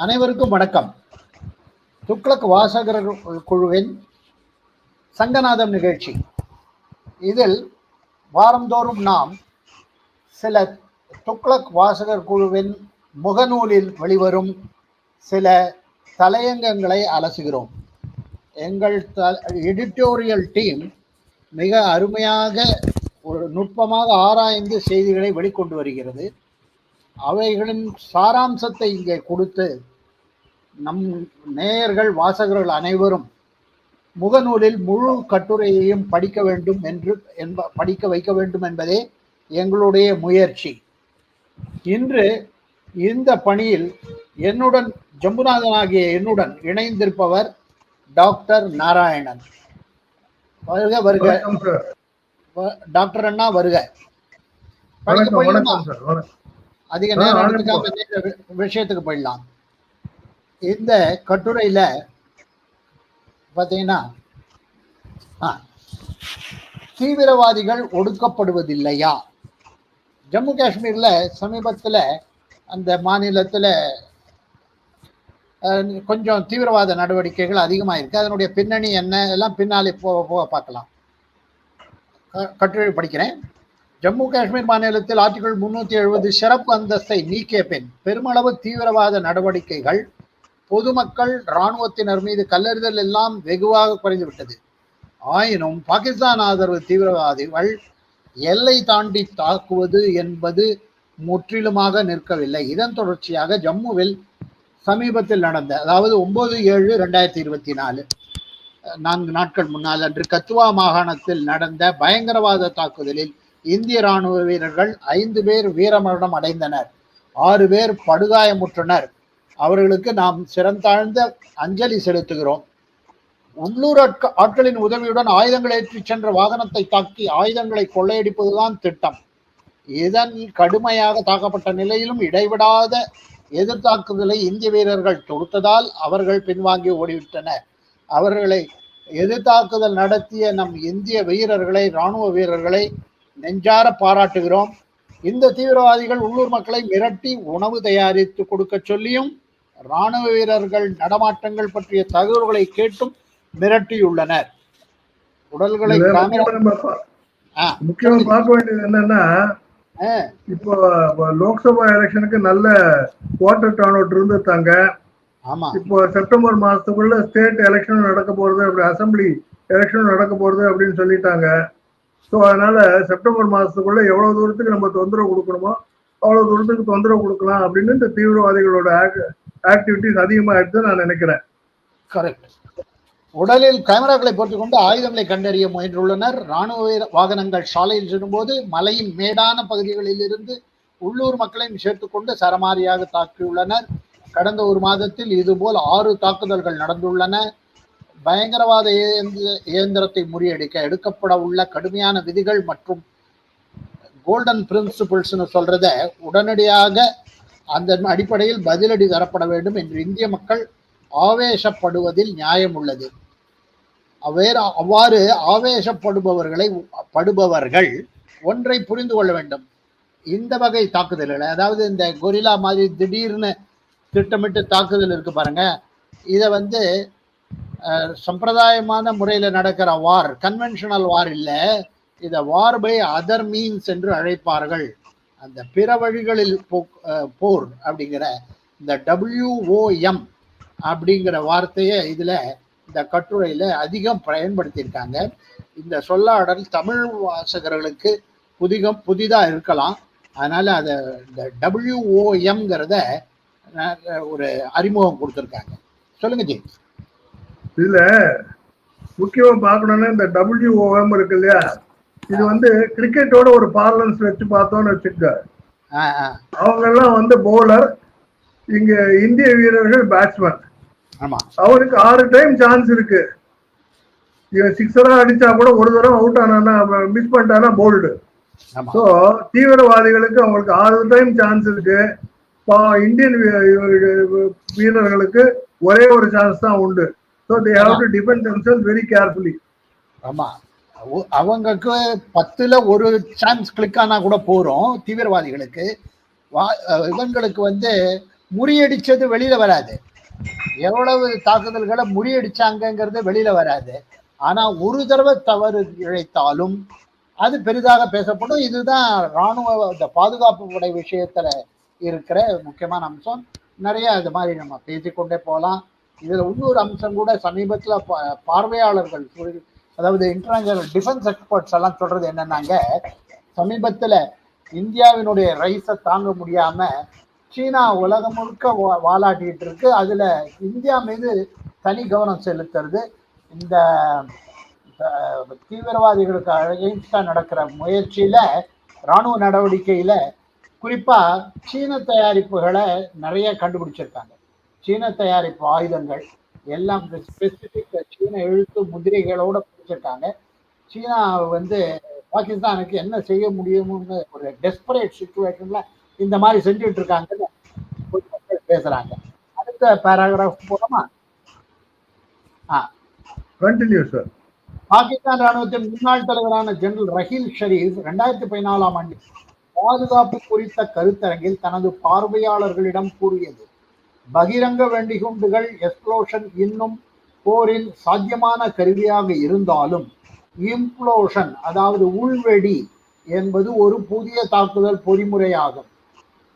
அனைவருக்கும் வணக்கம். துக்ளக் வாசகர் குழுவின் சங்கநாதம் நிகழ்ச்சி. இதில் வாரந்தோறும் நாம் சில துக்ளக் வாசகர் குழுவின் முகநூலில் வெளிவரும் சில தலையங்கங்களை அலசுகிறோம். எங்கள் எடிட்டோரியல் டீம் மிக அருமையாக ஒரு நுட்பமாக ஆராய்ந்து செய்திகளை வெளிக்கொண்டு வருகிறது. அவைகளின் சாராம்சத்தை இங்கே கொடுத்து நம் நேயர்கள் வாசகர்கள் அனைவரும் முகநூலில் முழு கட்டுரையையும் படிக்க வைக்க வேண்டும் என்பதே எங்களுடைய முயற்சி. இன்று இந்த பணியில் என்னுடன் ஜம்புநாதனாகிய என்னுடன் இணைந்திருப்பவர் டாக்டர் நாராயணன். வருக வருக டாக்டர் அண்ணா, வருக. அதிக நேரம் விஷயத்துக்கு போயிடலாம். இந்த கட்டுரையில பார்த்தீங்கன்னா, தீவிரவாதிகள் ஒடுக்கப்படுவதில்லையா? ஜம்மு காஷ்மீர்ல சமீபத்தில் அந்த மாநிலத்தில் கொஞ்சம் தீவிரவாத நடவடிக்கைகள் அதிகமாக இருக்கு. அதனுடைய பின்னணி என்ன எல்லாம் பின்னாலே போக பார்க்கலாம். கட்டுரை படிக்கிறேன். ஜம்மு காஷ்மீர் மாநிலத்தில் ஆர்டிகிள் 370 சிறப்பு அந்தஸ்தை நீக்கிய பின் பெருமளவு தீவிரவாத நடவடிக்கைகள், பொதுமக்கள், இராணுவத்தினர் மீது கல்லெறிதல் எல்லாம் வெகுவாக குறைந்துவிட்டது. ஆயினும் பாகிஸ்தான் ஆதரவு தீவிரவாதிகள் எல்லை தாண்டி தாக்குவது என்பது முற்றிலுமாக நிற்கவில்லை. இதன் தொடர்ச்சியாக ஜம்முவில் சமீபத்தில் நடந்த, அதாவது 9/7/2024 4 நாட்கள் முன்னால் அன்று கத்துவா மாகாணத்தில் நடந்த பயங்கரவாத தாக்குதலில் இந்திய ராணுவ வீரர்கள் 5 பேர் வீரமரணம் அடைந்தனர், 6 பேர் படுகாயமுற்றனர். அவர்களுக்கு நாம் சிறந்தாழ்ந்த அஞ்சலி செலுத்துகிறோம். உள்ளூர் ஆட்களின் உதவியுடன் ஆயுதங்களை ஏற்றி சென்ற வாகனத்தை தாக்கி ஆயுதங்களை கொள்ளையடிப்பதுதான் திட்டம். இதன் கடுமையாக தாக்கப்பட்ட நிலையிலும் இடைவிடாத எதிர்த்தாக்குதலை இந்திய வீரர்கள் தொடுத்ததால் அவர்கள் பின்வாங்கி ஓடிவிட்டனர். அவர்களை எதிர்த்தாக்குதல் நடத்திய நம் இந்திய வீரர்களை, இராணுவ வீரர்களை நெஞ்சார பாராட்டுகிறோம். இந்த தீவிரவாதிகள் உள்ளூர் மக்களை மிரட்டி உணவு தயாரித்து கொடுக்க சொல்லியும் இராணுவ வீரர்கள் நடமாட்டங்கள் பற்றிய தகவல்களை கேட்டும் மிரட்டியுள்ளனர். உடல்களை முக்கியமா பார்க்க வேண்டியது என்னன்னா, இப்போ லோக்சபா எலெக்ஷனுக்கு நல்ல ஓட்டர் டர்ன் அவுட் இருந்துட்டாங்க. இப்போ செப்டம்பர் மாசத்துக்குள்ள ஸ்டேட் எலெக்ஷன் நடக்க போறது, அப்படி அசம்பிளி எலெக்ஷன் நடக்க போறது அப்படின்னு சொல்லிட்டாங்க. ஸோ அதனால செப்டம்பர் மாசத்துக்குள்ள எவ்வளவு தூரத்துக்கு நம்ம தொந்தரவு கொடுக்கணுமோ அவ்வளவு தூரத்துக்கு தொந்தரவு கொடுக்கலாம் அப்படின்னு இந்த தீவிரவாதிகளோட ஆக்டிவிட்டிஸ் அதிகமாகிடுது நான் நினைக்கிறேன். கரெக்ட். உடலில் கேமராக்களை போட்டுக் கொண்டு ஆயுதங்களை கண்டறிய முயன்றுள்ளனர். இராணுவ வாகனங்கள் சாலையில் செல்லும்போது மலையின் மேடான பகுதிகளில் இருந்து உள்ளூர் மக்களையும் சேர்த்துக்கொண்டு சரமாரியாக தாக்கியுள்ளனர். கடந்த ஒரு மாதத்தில் இதுபோல் 6 தாக்குதல்கள் நடந்துள்ளன. பயங்கரவாத இயந்திரத்தை முறியடிக்க எடுக்கப்பட உள்ள கடுமையான விதிகள் மற்றும் கோல்டன் பிரின்சிபிள்ஸ்னு சொல்றத உடனடியாக அந்த அடிப்படையில் பதிலடி தரப்பட வேண்டும் என்று இந்திய மக்கள் ஆவேசப்படுவதில் நியாயம் உள்ளது. அவ்வாறு ஆவேசப்படுபவர்கள் ஒன்றை புரிந்து கொள்ள வேண்டும். இந்த வகை தாக்குதல்கள், அதாவது இந்த கொரில்லா மாதிரி திடீர்னு திட்டமிட்டு தாக்குதல் இருக்கு பாருங்க, இதை சம்பிரதாயமான முறையில் நடக்கிற வார், கன்வென்ஷனல் வார் இல்லை, இதை வார் பை அதர் மீன்ஸ் என்று அழைப்பார்கள். அந்த பிற வழிகளில் போர் அப்படிங்கிற இந்த WOM அப்படிங்கிற வார்த்தையை இதுல இந்த கட்டுரையில அதிகம் பயன்படுத்தியிருக்காங்க. இந்த சொல்லாடல் தமிழ் வாசகர்களுக்கு புதிதா இருக்கலாம். அதனால அதை இந்த WOMங்கிறத ஒரு அறிமுகம் கொடுத்துருக்காங்க. சொல்லுங்க ஜி. இதுல முக்கியமா பார்க்கணும்னா இந்த WOM இருக்கு இல்லையா, இது கிரிக்கெட்டோட ஒரு பார்லன்ஸ் வச்சு பார்த்தோம்னு வச்சுக்க, அவங்க எல்லாம் பவுலர், இங்க இந்திய வீரர்கள் பேட்ஸ்மேன். அவருக்கு 6 டைம் சான்ஸ் இருக்கு. இவன் 6 அடிச்சா கூட ஒரு தடவை அவுட் ஆனா, மிஸ் பண்ணிட்டானா போல்டு. ஸோ தீவிரவாதிகளுக்கு அவங்களுக்கு 6 டைம் சான்ஸ் இருக்கு. இந்தியன் வீரர்களுக்கு ஒரே ஒரு சான்ஸ் தான் உண்டு. So they have to defend themselves very carefully. ஆமா, அவங்களுக்கு 10ல் 1 சான்ஸ் கிளிக் ஆனா கூட போறோம். தீவிரவாதிகளுக்கு இவங்களுக்கு முறியடிச்சது வெளியில வராது, எவ்வளவு தாக்குதல்களை முறியடிச்சாங்கிறது வெளியில வராது. ஆனா ஒரு தடவை தவறு இழைத்தாலும் அது பெரிதாக பேசப்படும். இதுதான் ராணுவ பாதுகாப்பு படை விஷயத்துல இருக்கிற முக்கியமான அம்சம். நிறைய இது மாதிரி நம்ம பேசிக்கொண்டே போகலாம். இதுல இன்னொரு அம்சம் கூட சமீபத்துல பார்வையாளர்கள், அதாவது இன்டர்நேஷனல் டிஃபென்ஸ் எக்ஸ்பர்ட்ஸ் எல்லாம் சொல்றது என்னன்னாங்க, சமீபத்துல இந்தியாவினுடைய ரைஸை தாங்க முடியாம சீனா உலகம் முழுக்க வாலாட்டிட்டு இருக்கு. அதுல இந்தியா மீது தனி கவனம் செலுத்துறது. இந்த தீவிரவாதிகளுக்கு அகைன்ஸ்டா நடக்கிற முயற்சியில, ராணுவ நடவடிக்கையில குறிப்பா சீன தயாரிப்புகளை நிறைய கண்டுபிடிச்சிருக்காங்க. சீன தயாரிப்பு ஆயுதங்கள் எல்லாம் ஸ்பெசிபிக் சீன எழுத்து முதிரைகளோட பிடிச்சிருக்காங்க. சீனா பாகிஸ்தானுக்கு என்ன செய்ய முடியும்னு ஒரு டெஸ்பரேட் சிச்சுவேஷன்ல இந்த மாதிரி செஞ்சுட்டு இருக்காங்கன்னு பேசுறாங்க. அடுத்த பேராகிராஃப் போலாமா? பாகிஸ்தான் ராணுவத்தின் முன்னாள் தலைவரான ஜெனரல் ரஹீல் ஷரீப் 2014ஆம் ஆண்டில் பாதுகாப்பு குறித்த கருத்தரங்கில் தனது பார்வையாளர்களிடம் கூறியது, பகிரங்க வெடிகுண்டுகள் எக்ஸ்ப்ளோஷன் இன்னும் போரின் சாத்தியமான கருவியாக இருந்தாலும் இம்ப்ளோஷன், அதாவது உள்வெடி என்பது ஒரு புதிய தாக்குதல் பொறிமுறையாகும்.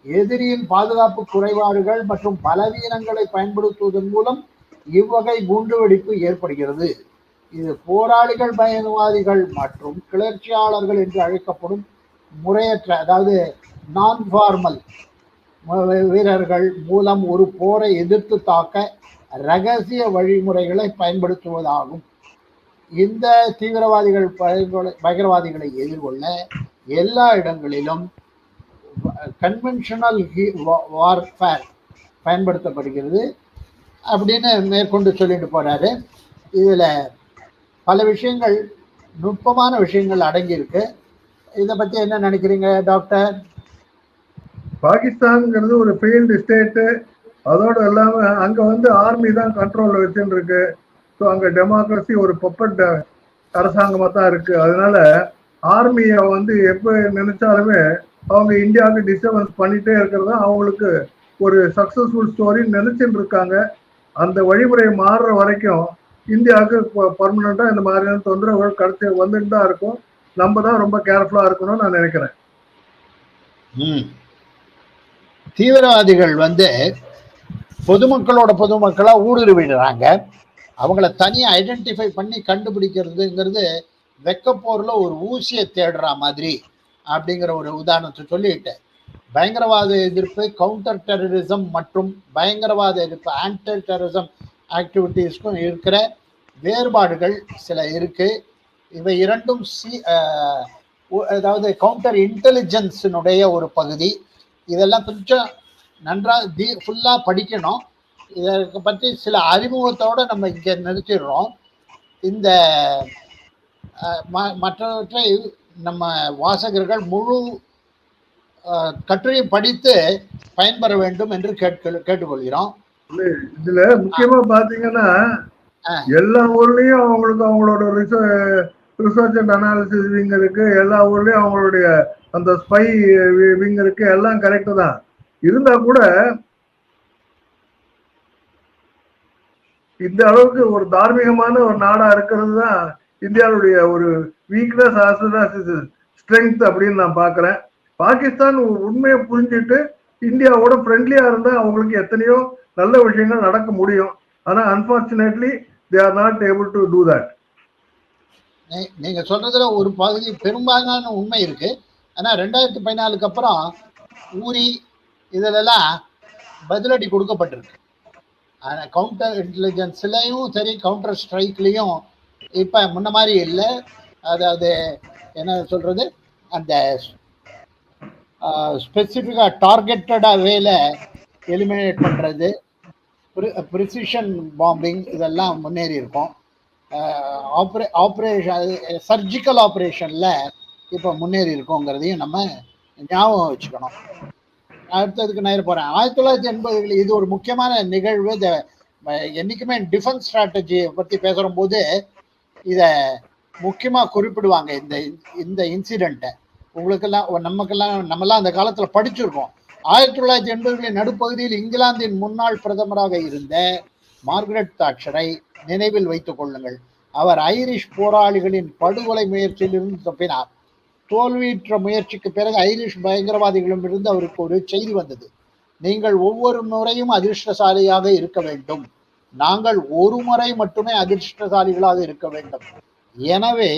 எதிரியின் பாதுகாப்பு குறைபாடுகள் மற்றும் பலவீனங்களை பயன்படுத்துவதன் மூலம் இவ்வகை குண்டுவெடிப்பு ஏற்படுகிறது. இது போராளிகள், பயங்கரவாதிகள் மற்றும் கிளர்ச்சியாளர்கள் என்று அழைக்கப்படும் முறையற்ற, அதாவது நான் ஃபார்மல் வீரர்கள் மூலம் ஒரு போரை எதிர்த்து தாக்க ரகசிய வழிமுறைகளை பயன்படுத்துவதாகும். இந்த தீவிரவாதிகள் பயங்கரவாதிகளை எதிர்கொள்ள எல்லா இடங்களிலும் கன்வென்ஷனல் வார்ஃபேர் பயன்படுத்தப்படுகிறது அப்படின்னு மேற்கொண்டு சொல்லிட்டு போறாரு. இதுல பல விஷயங்கள், நுட்பமான விஷயங்கள் அடங்கியிருக்கு. இதை பத்தி என்ன நினைக்கிறீங்க டாக்டர்? பாகிஸ்தான்ங்கிறது ஒரு ஃபெயில்டு ஸ்டேட்டு. அதோடு இல்லாம அங்க ஆர்மி தான் கண்ட்ரோல்ல வச்சுட்டு இருக்கு. ஸோ அங்க டெமோக்ரஸி ஒரு பப்பட் அரசாங்கமா தான் இருக்கு. அதனால ஆர்மியை எப்போ நினைச்சாலுமே அவங்க இந்தியாவுக்கு டிஸ்டர்பன்ஸ் பண்ணிட்டே இருக்கிறது அவங்களுக்கு ஒரு சக்சஸ்ஃபுல் ஸ்டோரின்னு நினைச்சுட்டு இருக்காங்க. அந்த வழிமுறை மாறுற வரைக்கும் இந்தியாவுக்கு பர்மனண்டா இந்த மாதிரியான தொந்தரவுகள் கிடைச்சி வந்துட்டு தான் இருக்கும். நம்ம தான் ரொம்ப கேர்ஃபுல்லா இருக்கணும்னு நான் நினைக்கிறேன். தீவிரவாதிகள் பொதுமக்களா ஊடுருவிடுறாங்க. அவங்கள தனியா ஐடென்டிஃபை பண்ணி கண்டுபிடிக்கிறதுங்கிறது வெக்கப்போர்ல ஒரு ஊசியை தேடுற மாதிரி அப்படிங்கிற ஒரு உதாரணத்தை சொல்லிட்டு, பயங்கரவாத எதிர்ப்பு, கவுண்டர் டெரரிசம் மற்றும் பயங்கரவாத எதிர்ப்பு, ஆன்டி டெரரிசம் ஆக்டிவிட்டீஸ்க்கும் இருக்கிற வேறுபாடுகள் சில இருக்கு. இவை இரண்டும் அதாவது கவுண்டர் இன்டெலிஜென்ஸினுடைய ஒரு பகுதி. இதெல்லாம் கொஞ்சம் நன்றாக ஃபுல்லா படிக்கணும். இதற்கு பற்றி சில அறிமுகத்தோட நம்ம இங்க நிறுத்திடுறோம். இந்த மற்றவற்றை நம்ம வாசகர்கள் முழு கட்டுரையை படித்து பயன்பெற வேண்டும் என்று கேட்டுக்கொள்கிறோம். இதுல முக்கியமா பாத்தீங்கன்னா எல்லா ஊர்லயும் அவங்களோட ரிசர்ச் அண்ட் அனாலிசிஸ் விங் இருக்கு. எல்லா ஊர்லயும் அவங்களுடைய அந்த ஸ்பை விங் இருக்கு. எல்லாம் கரெக்டு தான். இருந்தா கூட இந்த அளவுக்கு ஒரு தார்மீகமான ஒரு நாடா இருக்கிறது தான் இந்தியாவுடைய ஒரு வீக்னஸ் ஸ்ட்ரென்த் அப்படின்னு நான் பாக்குறேன். பாகிஸ்தான் உண்மையை புரிஞ்சுட்டு இந்தியாவோட ஃப்ரெண்ட்லியா இருந்தா அவங்களுக்கு எத்தனையோ நல்ல விஷயங்கள் நடக்க முடியும். ஆனா unfortunately they are not able to do that. நீங்க சொல்றதுல ஒரு பகுதி பெரும்பாலான உண்மை இருக்கு. ஆனா 2014க்கு அப்புறம் ஊரி இதெல்லாம் பதிலடி கொடுக்கப்பட்டிருக்கு. கவுண்டர் இன்டெலிஜென்ஸ்லயும் சரி, கவுண்டர் ஸ்ட்ரைக்லயும் இப்ப முன்ன மாதிரி இல்லை. அதாவது என்ன சொல்றது, அந்த ஸ்பெசிஃபிக்கா டார்கெட்டடா வேல எலிமினேட் பண்றது, ப்ரிசிஷன் பாம்பிங் இதெல்லாம் முன்னேறி இருக்கும். ஆப்ரேஷன் சர்ஜிக்கல் ஆப்ரேஷன்ல இப்போ முன்னேறி இருக்கோங்கிறதையும் நம்ம ஞாபகம் வச்சுக்கணும். அடுத்ததுக்கு நான் போறேன். 1980 இது ஒரு முக்கியமான நிகழ்வு. என்னைக்குமே டிஃபென்ஸ் ஸ்ட்ராட்டஜியை பத்தி பேசுற போது இத முக்கியமா குறிப்பிடுவாங்க. இந்த இன்சிடென்ட்டை உங்களுக்கெல்லாம் நம்மெல்லாம் அந்த காலத்துல படிச்சிருக்கோம். 1980களின் நடுப்பகுதியில் இங்கிலாந்தின் முன்னாள் பிரதமராக இருந்த மார்கரெட் தாட்சரை நினைவில் வைத்துக் கொள்ளுங்கள். அவர் ஐரிஷ் போராளிகளின் படுகொலை முயற்சியில் இருந்து தப்பினார். தோல்வியுற்ற முயற்சிக்கு பிறகு ஐரிஷ் பயங்கரவாதிகளிடமிருந்து அவருக்கு ஒரு செய்தி வந்தது. நீங்கள் ஒவ்வொரு முறையும் அதிர்ஷ்டசாலியாக இருக்க வேண்டும். நாங்கள் ஒரு முறை மட்டுமே அதிர்ஷ்டசாலிகளாக இருக்க வேண்டும். எனவே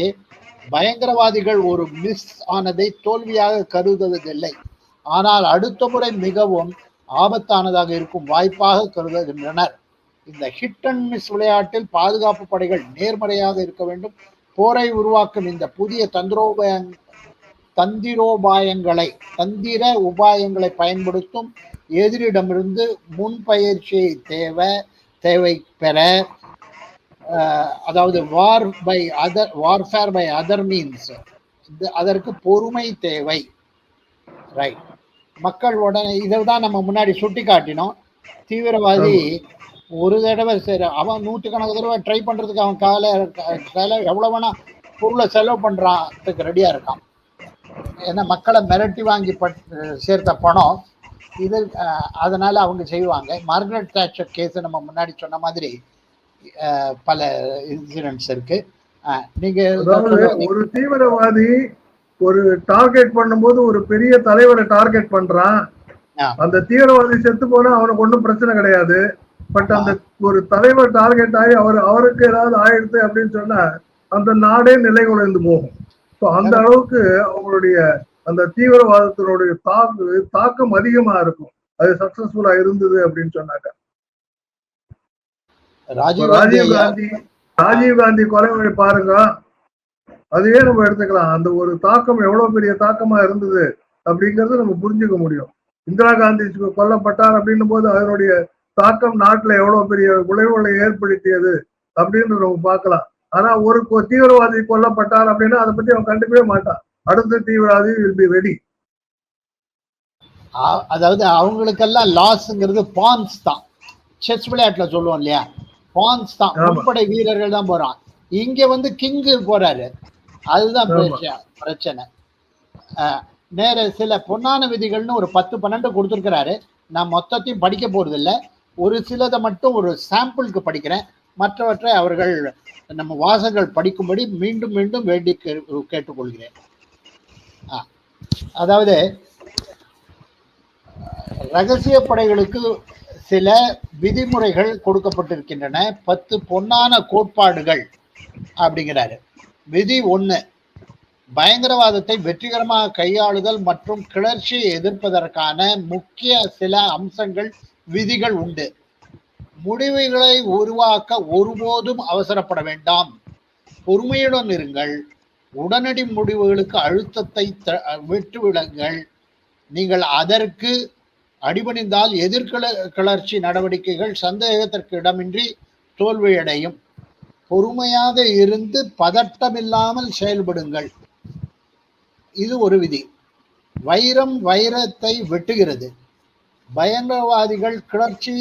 பயங்கரவாதிகள் ஒரு மிஸ் ஆனதை தோல்வியாக கருதுவதில்லை, ஆனால் அடுத்த முறை மிகவும் ஆபத்தானதாக இருக்கும் வாய்ப்பாக கருதுகின்றனர். இந்த ஹிட் அண்ட் மிஸ் விளையாட்டில் பாதுகாப்பு படைகள் நேர்மறையாக இருக்க வேண்டும். போரை உருவாக்கும் இந்த புதிய தந்திர உபாயங்களை பயன்படுத்தும் எதிரிடமிருந்து முன்பயிற்சியை தேவை பெற, அதாவது வார்ஃபேர் பை அதர் மீன்ஸ், அதற்கு பொறுமை தேவை. ரைட். மக்கள் உடனே இதைதான் நம்ம முன்னாடி சுட்டி காட்டினோம். தீவிரவாதி ஒரு தடவை சரி, அவன் 100கணக்கு தடவை ட்ரை பண்றதுக்கு அவன் காலை எவ்வளவு வேணா பொருளை செலவு பண்றதுக்கு ரெடியா இருக்கான். ஏன்னா மக்களை மிரட்டி வாங்கி சேர்த்த பணம் இது. அதனால அவங்க செய்வாங்க. மார்கரெட் தாட்சர் கேஸ் நம்ம முன்னாடி சொன்ன மாதிரி பல இன்சிடென்ட்ஸ் இருக்கு. நீங்க ஒரு தீவிரவாதி ஒரு டார்கெட் பண்ணும்போது ஒரு பெரிய தலைவரை டார்கெட் பண்றான். அந்த தீவிரவாதி செத்து போனா அவனுக்கு ஒன்றும் பிரச்சனை கிடையாது. பட் அந்த ஒரு தலைவர் டார்கெட் ஆகி அவருக்கு ஏதாவது ஆயிடுது அப்படின்னு சொன்னா அந்த நாடே நிலை குலைந்து போகும். ஸோ அந்த அளவுக்கு அவங்களுடைய அந்த தீவிரவாதத்தினுடைய தாக்கம் அதிகமா இருக்கும். அது சக்சஸ்ஃபுல்லா இருந்தது அப்படின்னு சொன்னாக்க. ராஜீவ் காந்தி கொலை பாருங்க, அதுவே நம்ம எடுத்துக்கலாம். அந்த ஒரு தாக்கம் எவ்வளவு பெரிய தாக்கமா இருந்தது அப்படிங்கறது நம்ம புரிஞ்சுக்க முடியும். இந்திரா காந்தி கொல்லப்பட்டார் அப்படின்னும் போது அதனுடைய தாக்கம் நாட்டுல எவ்வளவு பெரிய விளைவுகளை ஏற்படுத்தியது அப்படின்னு நம்ம பார்க்கலாம். ஆனா ஒரு தீவிரவாதி கொல்லப்பட்டார் அப்படின்னா அதை பத்தி அவன் கண்டுக்கவே மாட்டான். அடுத்த தீவிரவாதி வில் பி ரெடி. அதாவது அவங்களுக்கெல்லாம் லாஸ்ங்கிறது பான்ஸ் தான். செஸ் விளையாட்டுல சொல்லுவோம் இல்லையா, பான்ஸ் தான். முப்படை வீரர்கள் தான் போறான். இங்க கிங்கு போறாரு. அதுதான் பிரச்சனை. நேர சில பொன்னான விதிகள்னு ஒரு 10-12 கொடுத்துருக்கிறாரு. நான் மொத்தத்தையும் படிக்க போறது இல்லை. ஒரு சிலதை மட்டும் ஒரு சாம்பிளுக்கு படிக்கிறேன். மற்றவற்றை அவர்கள் நம்ம வாசகர்கள் படிக்கும்படி மீண்டும் மீண்டும் வேண்டி கேட்டுக்கொள்கிறேன். அதாவது ரகசிய படைகளுக்கு சில விதிமுறைகள் கொடுக்கப்பட்டிருக்கின்றன. 10 பொன்னான கோட்பாடுகள் அப்படிங்கிறாரு. விதி 1, பயங்கரவாதத்தை வெற்றிகரமாக கையாளுதல் மற்றும் கிளர்ச்சியை எதிர்ப்பதற்கான முக்கிய சில அம்சங்கள் விதிகள் உண்டு. முடிவுகளை உருவாக்க ஒருபோதும் அவசரப்பட வேண்டாம். பொறுமையுடன் இருங்கள். உடனடி முடிவுகளுக்கு அழுத்தத்தை விட்டுவிடுங்கள். நீங்கள் அதற்கு அடிபணிந்தால் எதிர்கிளர்ச்சி நடவடிக்கைகள் சந்தேகத்திற்கு இடமின்றி தோல்வியடையும். பொறுமையாக இருந்து பதட்டமில்லாமல் செயல்படுங்கள். இது ஒரு விதி. வைரத்தை வெட்டுகிறது. பயங்கரவாதிகள் கிளர்ச்சி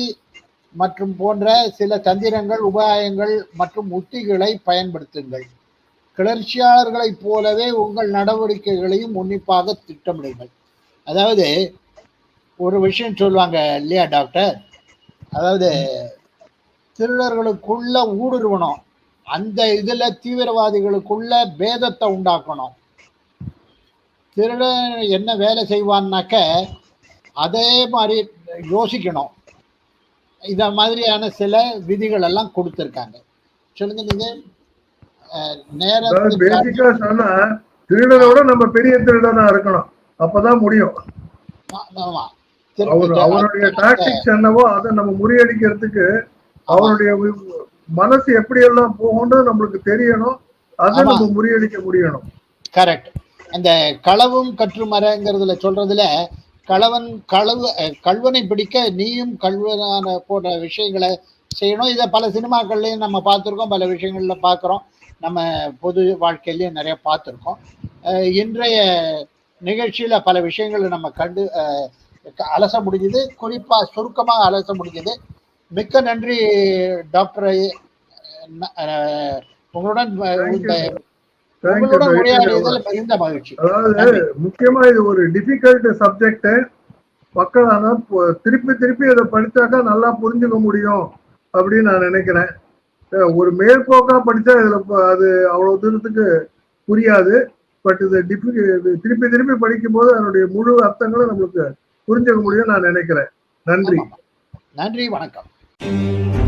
மற்றும் போன்ற சில தந்திரங்கள், உபாயங்கள் மற்றும் உத்திகளை பயன்படுத்துங்கள். கிளர்ச்சியாளர்களைப் போலவே உங்கள் நடவடிக்கைகளையும் உன்னிப்பாக திட்டமிடுங்கள். அதாவது ஒரு விஷயம் சொல்லுவாங்க இல்லையா டாக்டர், அதாவது திருடர்களுக்குள்ள ஊடுருவணும், அந்த இதுல தீவிரவாதிகளுக்குள்ள பேதத்தை உண்டாக்கணும். திருடன் என்ன வேலை செய்வான்னாக்க அதே மாதிரி யோசிக்கணும். இத மாதிரியான சில விதிகள் எல்லாம் கொடுத்திருக்காங்க. சொல்லுங்க. நீங்க பேசிக்கா சொன்னா திருடனோட நம்ம பெரிய திருடனா இருக்கணும், அப்பதான் முடியும். அவருடைய டாக்டிக்ஸ் என்னவோ அதை நம்ம முறியடிக்கிறதுக்கு அவருடைய மனசு எப்படி எல்லாம் போகும்னு நம்மளுக்கு தெரியணும். அதை நம்ம முறியடிக்க முடியணும். கரெக்ட். அந்த களவும் கற்றுமரங்கிறதுல சொல்றதுல கல்வனை பிடிக்க நீயும் கல்வனான போன்ற விஷயங்களை செய்யணும். இதை பல சினிமாக்கள்லையும் நம்ம பார்த்துருக்கோம், பல விஷயங்கள்ல பார்க்குறோம், நம்ம பொது வாழ்க்கையிலையும் நிறைய பார்த்துருக்கோம். இன்றைய நிகழ்ச்சியில பல விஷயங்களை நம்ம அலச முடிஞ்சது, குறிப்பா சுருக்கமாக அலச முடிஞ்சது. மிக்க நன்றி டாக்டர். உங்களுடன் உரையாடியதில் மிகுந்த மகிழ்ச்சி. அதாவது முக்கியமா இது ஒரு டிஃபிகல்ட் சப்ஜெக்ட். மக்களான திருப்பி திருப்பி இதை படிச்சாக்கா நல்லா புரிஞ்சுக்க முடியும் அப்படின்னு நான் நினைக்கிறேன். ஒரு மேற்போக்கா படிச்சா இதுல அது அவ்வளவு தூரத்துக்கு புரியாது. பட் இது திருப்பி திருப்பி படிக்கும் போது அதனுடைய முழு அர்த்தங்களும் நம்மளுக்கு புரிஞ்சுக்க முடியும் நான் நினைக்கிறேன். நன்றி. நன்றி, வணக்கம்.